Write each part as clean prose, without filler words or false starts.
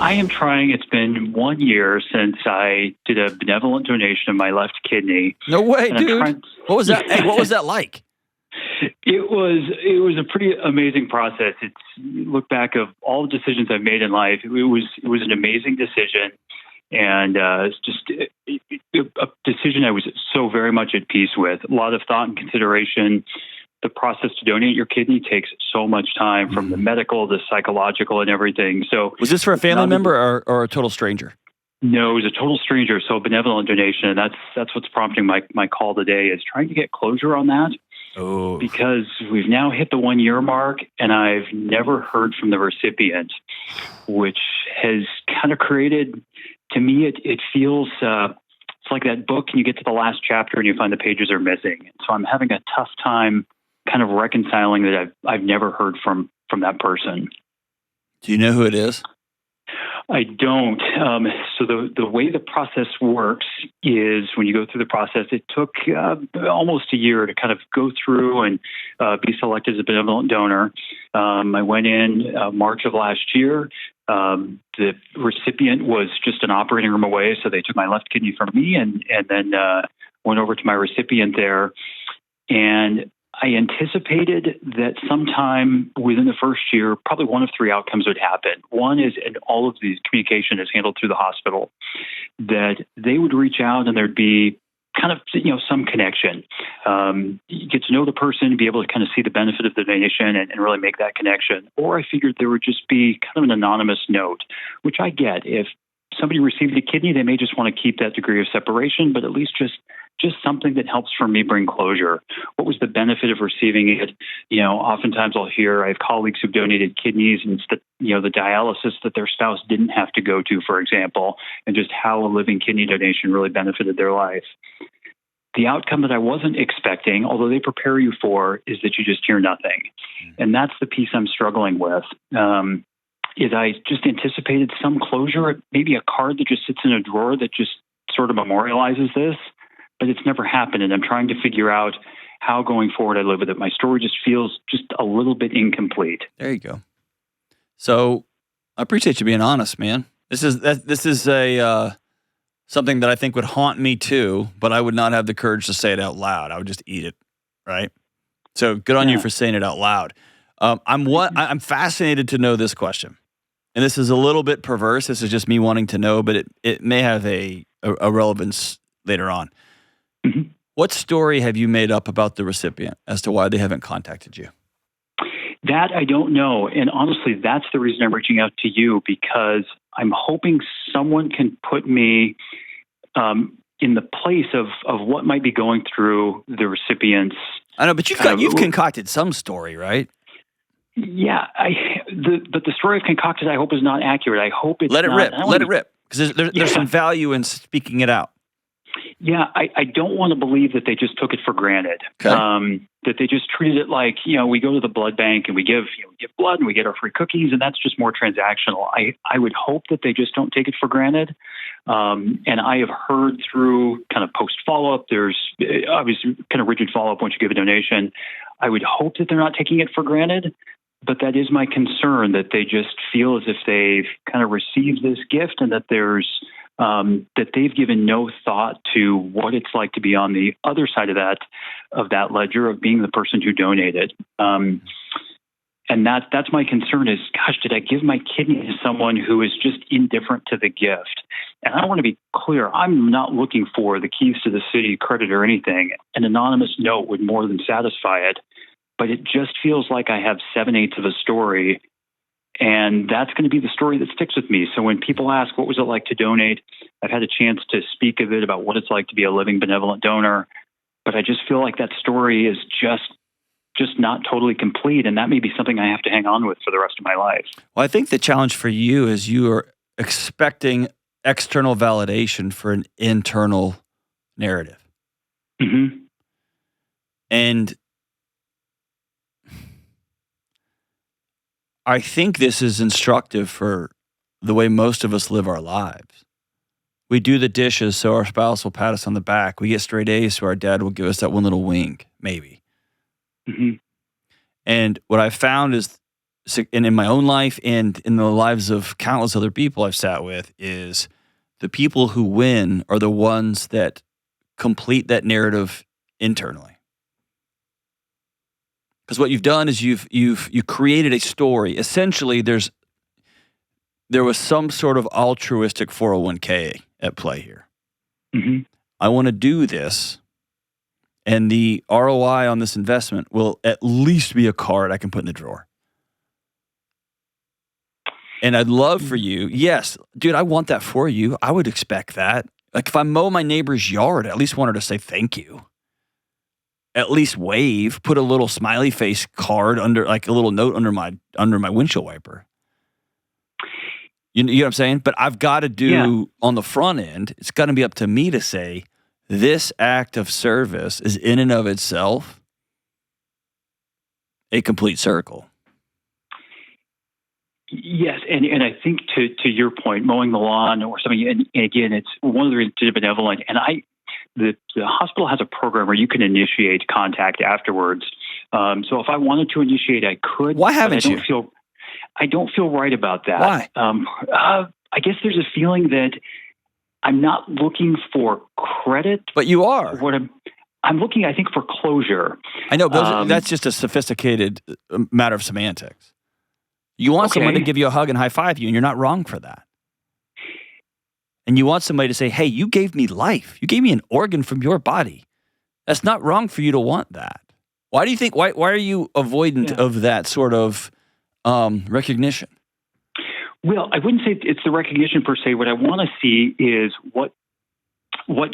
I am trying. It's been 1 year since I did a benevolent donation of my left kidney. No way, dude. What was that? Hey, what was that like? It was a pretty amazing process. It's look back of all the decisions I've made in life. It was an amazing decision, and it's just a decision I was so very much at peace with. A lot of thought and consideration. The process to donate your kidney takes so much time, from the medical, the psychological, and everything. So, was this for a family member or a total stranger? No, it was a total stranger. So, a benevolent donation, and that's what's prompting my call today, is trying to get closure on that. Oh. Because we've now hit the 1 year mark, and I've never heard from the recipient, which has kind of created, to me, it feels it's like that book, and you get to the last chapter and you find the pages are missing. So I'm having a tough time kind of reconciling that I've never heard from that person. Do you know who it is? I don't. So the way the process works is, when you go through the process, it took almost a year to kind of go through and be selected as a benevolent donor. I went in March of last year. The recipient was just an operating room away, so they took my left kidney from me and then went over to my recipient there. And I anticipated that sometime within the first year, probably one of three outcomes would happen. One is, and all of these communication is handled through the hospital, that they would reach out and there'd be kind of, some connection. You get to know the person, be able to kind of see the benefit of the donation and really make that connection. Or I figured there would just be kind of an anonymous note, which I get. If somebody received a kidney, they may just want to keep that degree of separation, but at least just something that helps for me bring closure. What was the benefit of receiving it? Oftentimes I'll hear, I have colleagues who've donated kidneys, and it's the dialysis that their spouse didn't have to go to, for example, and just how a living kidney donation really benefited their life. The outcome that I wasn't expecting, although they prepare you for, is that you just hear nothing. And that's the piece I'm struggling with. Is I just anticipated some closure, maybe a card that just sits in a drawer that just sort of memorializes this, but it's never happened. And I'm trying to figure out how going forward I live with it. My story just feels just a little bit incomplete. There you go. So I appreciate you being honest, man. This is a something that I think would haunt me too, but I would not have the courage to say it out loud. I would just eat it, right? So good on you for saying it out loud. I'm fascinated to know this question. And this is a little bit perverse. This is just me wanting to know, but it may have a relevance later on. Mm-hmm. What story have you made up about the recipient as to why they haven't contacted you? That I don't know. And honestly, that's the reason I'm reaching out to you, because I'm hoping someone can put me in the place of what might be going through the recipients. I know, but you've concocted some story, right? Yeah, but the story I've concocted, I hope, is not accurate. I hope it's Let it rip, because there's some value in speaking it out. Yeah, I don't want to believe that they just took it for granted. Okay. That they just treated it like, we go to the blood bank and we give blood and we get our free cookies, and that's just more transactional. I would hope that they just don't take it for granted. And I have heard through kind of post follow-up, there's obviously kind of rigid follow-up once you give a donation. I would hope that they're not taking it for granted. But that is my concern, that they just feel as if they've kind of received this gift, and that that they've given no thought to what it's like to be on the other side of that ledger of being the person who donated. And that's my concern is, gosh, did I give my kidney to someone who is just indifferent to the gift? And I want to be clear, I'm not looking for the keys to the city, credit, or anything. An anonymous note would more than satisfy it. But it just feels like I have 7/8 of a story, and that's going to be the story that sticks with me. So when people ask, what was it like to donate? I've had a chance to speak of it, about what it's like to be a living benevolent donor, but I just feel like that story is just not totally complete, and that may be something I have to hang on with for the rest of my life. Well, I think the challenge for you is you are expecting external validation for an internal narrative. Mm-hmm. And I think this is instructive for the way most of us live our lives. We do the dishes so our spouse will pat us on the back. We get straight A's so our dad will give us that one little wink, maybe. Mm-hmm. And what I found is and in my own life and in the lives of countless other people I've sat with, is the people who win are the ones that complete that narrative internally. Because what you've done is you created a story. Essentially, there was some sort of altruistic 401k at play here. Mm-hmm. I want to do this, and the ROI on this investment will at least be a card I can put in the drawer. And I'd love for you, yes, dude, I want that for you. I would expect that. Like if I mow my neighbor's yard, I at least want her to say thank you. At least wave, put a little smiley face card under, like a little note under my windshield wiper. You know what I'm saying? But I've got to do on the front end, it's got to be up to me to say, this act of service is in and of itself a complete circle. Yes, and I think to your point, mowing the lawn or something, and again, it's one of the reasons to be benevolent, and the hospital has a program where you can initiate contact afterwards. So if I wanted to initiate, I could. Why haven't you? I don't feel right about that. Why? I guess there's a feeling that I'm not looking for credit. But you are. What I'm looking, I think, for closure. I know, but that's just a sophisticated matter of semantics. You want someone to give you a hug and high five you, and you're not wrong for that. And you want somebody to say, hey, you gave me life. You gave me an organ from your body. That's not wrong for you to want that. Why do you think, why are you avoidant of that sort of recognition? Well, I wouldn't say it's the recognition per se. What I want to see is what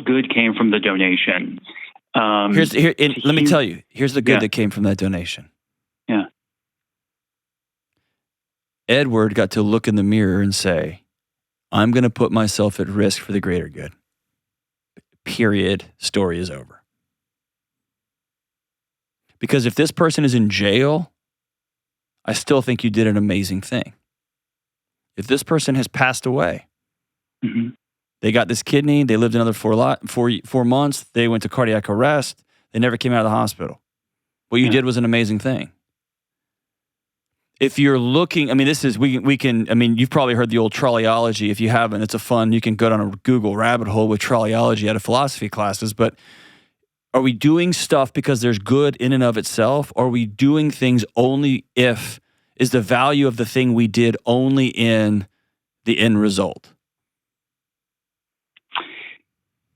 good came from the donation. Let me tell you, here's the good that came from that donation. Yeah. Edward got to look in the mirror and say, I'm going to put myself at risk for the greater good. Period. Story is over. Because if this person is in jail, I still think you did an amazing thing. If this person has passed away, they got this kidney, they lived another 4 months, they went to cardiac arrest, they never came out of the hospital. What you did was an amazing thing. If you're looking, I mean, we can, I mean, you've probably heard the old trolleyology. If you haven't, it's you can go down a Google rabbit hole with trolleyology out of philosophy classes. But are we doing stuff because there's good in and of itself? Or are we doing things only is the value of the thing we did only in the end result?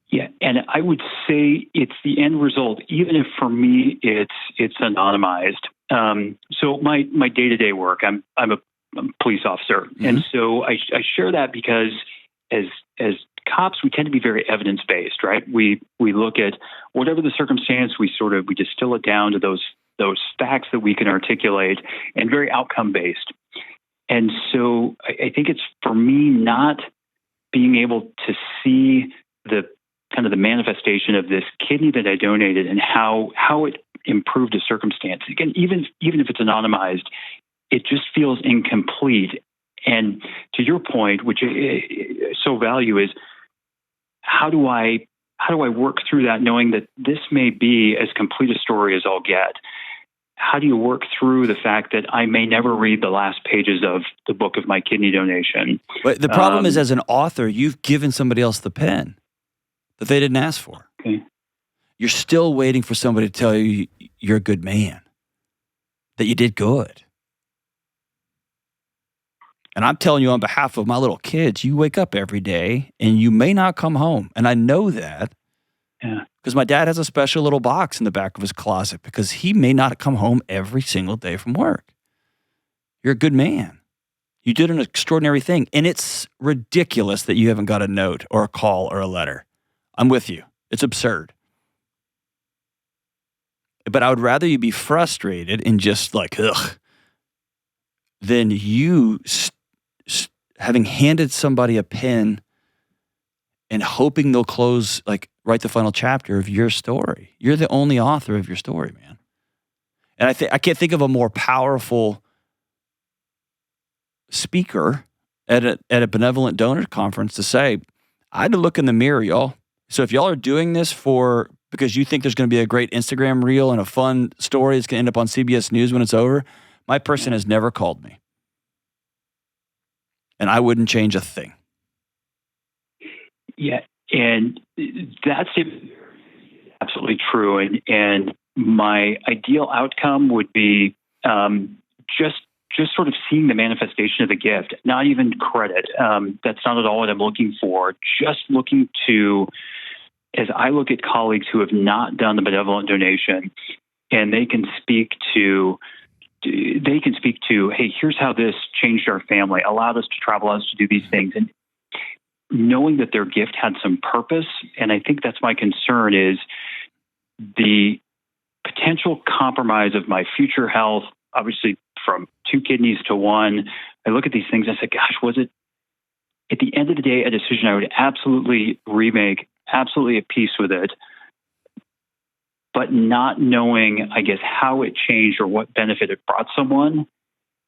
Yeah, and I would say it's the end result, even if for me it's anonymized. So my day-to-day work, I'm a police officer, and so I share that because as cops, we tend to be very evidence-based, right? We look at whatever the circumstance, we distill it down to those facts that we can articulate, and very outcome-based. And so I think it's for me not being able to see the kind of the manifestation of this kidney that I donated and how it improved a circumstance. Again, even if it's anonymized, it just feels incomplete. And to your point, which I so value, is how do I work through that, knowing that this may be as complete a story as I'll get? How do you work through the fact that I may never read the last pages of the book of my kidney donation? But the problem is, as an author, you've given somebody else the pen that they didn't ask for. Okay. You're still waiting for somebody to tell you you're a good man, that you did good. And I'm telling you on behalf of my little kids, you wake up every day and you may not come home. And I know that because my dad has a special little box in the back of his closet because he may not come home every single day from work. You're a good man. You did an extraordinary thing. And it's ridiculous that you haven't got a note or a call or a letter. I'm with you. It's absurd. But I would rather you be frustrated and just like, ugh, than you having handed somebody a pen and hoping they'll write the final chapter of your story. You're the only author of your story, man. And I can't think of a more powerful speaker at a benevolent donor conference to say, I had to look in the mirror, y'all. So if y'all are doing this because you think there's going to be a great Instagram reel and a fun story that's going to end up on CBS News when it's over, My person has never called me. And I wouldn't change a thing. Yeah, and that's absolutely true. And my ideal outcome would be just sort of seeing the manifestation of the gift, not even credit. That's not at all what I'm looking for. Just looking to, as I look at colleagues who have not done the benevolent donation, and they can speak to, hey, here's how this changed our family, allowed us to travel, allowed us to do these things, and knowing that their gift had some purpose. And I think that's my concern, is the potential compromise of my future health, obviously from 2 kidneys to 1. I look at these things and I say, gosh, was it at the end of the day a decision I would absolutely remake, absolutely at peace with it, but not knowing, I guess, how it changed or what benefit it brought someone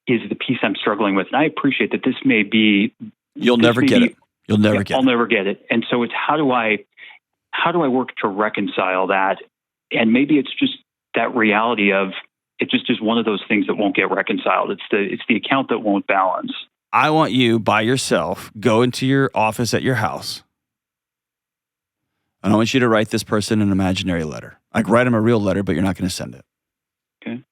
is the piece I'm struggling with. And I appreciate that this may be... You'll never get it. You'll never get it. I'll never get it. And so it's how do I work to reconcile that? And maybe it's just that reality of it just is one of those things that won't get reconciled. It's the account that won't balance. I want you by yourself, go into your office at your house, and I want you to write this person an imaginary letter. Like, write them a real letter, but you're not going to send it. Okay.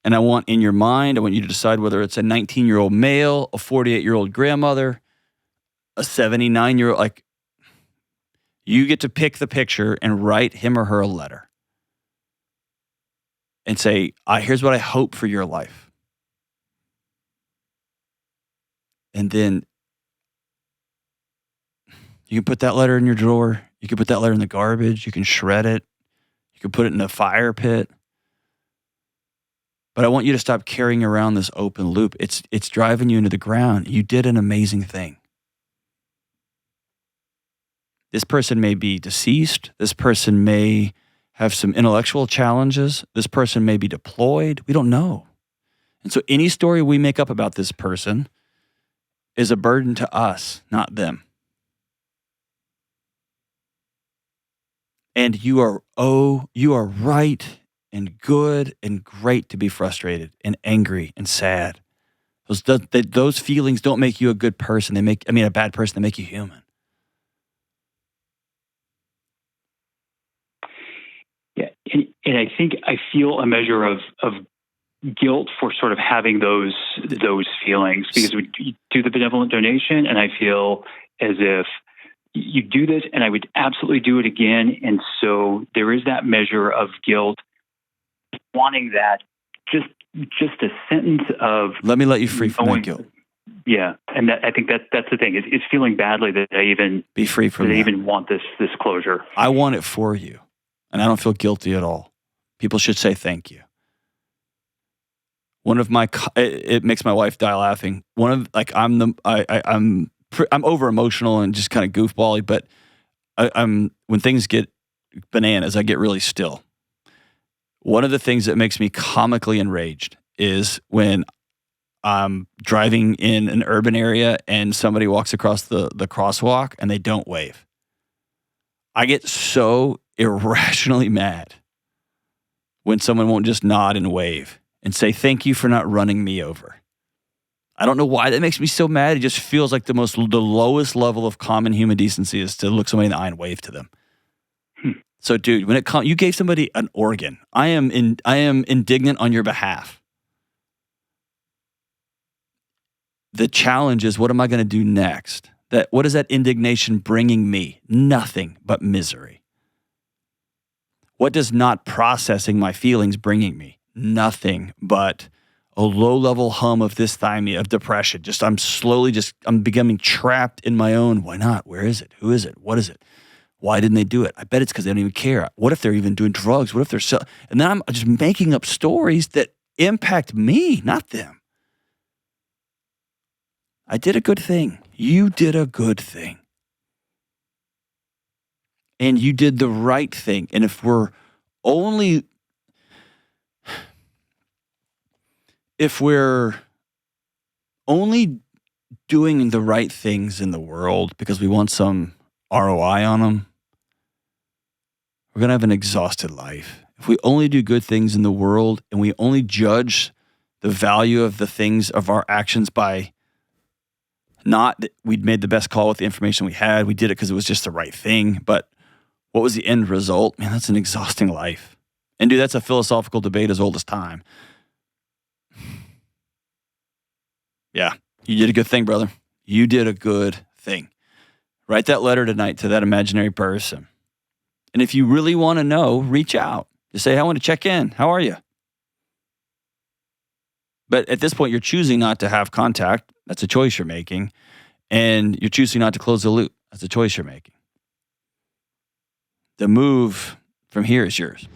And I want you to decide whether it's a 19-year-old male, a 48-year-old grandmother, a 79-year-old, like, you get to pick the picture and write him or her a letter and say, here's what I hope for your life. And then you can put that letter in your drawer. You can put that letter in the garbage. You can shred it. You can put it in a fire pit. But I want you to stop carrying around this open loop. It's driving you into the ground. You did an amazing thing. This person may be deceased. This person may have some intellectual challenges. This person may be deployed. We don't know. And so any story we make up about this person is a burden to us, not them. And you are right and good and great to be frustrated and angry and sad. Those feelings don't make you a good person. A bad person. They make you human. Yeah, and I think I feel a measure of guilt for sort of having those feelings, because we do the benevolent donation, and I feel as if you do this, and I would absolutely do it again, and so there is that measure of guilt, wanting that just a sentence of let me let you free from that guilt. Yeah, and I think that's the thing. It's feeling badly that I even be free from that. I even want this closure. I want it for you. And I don't feel guilty at all. People should say thank you. It makes my wife die laughing. I'm over emotional and just kind of goofbally, but when things get bananas, I get really still. One of the things that makes me comically enraged is when I'm driving in an urban area and somebody walks across the crosswalk and they don't wave. I get so irrationally mad when someone won't just nod and wave and say, thank you for not running me over. I don't know why that makes me so mad. It just feels like the lowest level of common human decency is to look somebody in the eye and wave to them. So, dude, when you gave somebody an organ, I am indignant on your behalf. The challenge is, what am I going to do next? What is that indignation bringing me? Nothing but misery. What does not processing my feelings bringing me? Nothing but a low-level hum of dysthymia, of depression. I'm becoming trapped in my own, why not? Where is it? Who is it? What is it? Why didn't they do it? I bet it's because they don't even care. What if they're even doing drugs? What if they're and then I'm just making up stories that impact me, not them. I did a good thing. You did a good thing. And you did the right thing. And if we're only doing the right things in the world because we want some ROI on them, we're going to have an exhausted life. If we only do good things in the world and we only judge the value of the things of our actions by not that we'd made the best call with the information we had. We did it because it was just the right thing. But what was the end result? Man, that's an exhausting life. And dude, that's a philosophical debate as old as time. Yeah, you did a good thing, brother. You did a good thing. Write that letter tonight to that imaginary person. And if you really want to know, reach out. Just say, I want to check in. How are you? But at this point, you're choosing not to have contact. That's a choice you're making. And you're choosing not to close the loop. That's a choice you're making. The move from here is yours.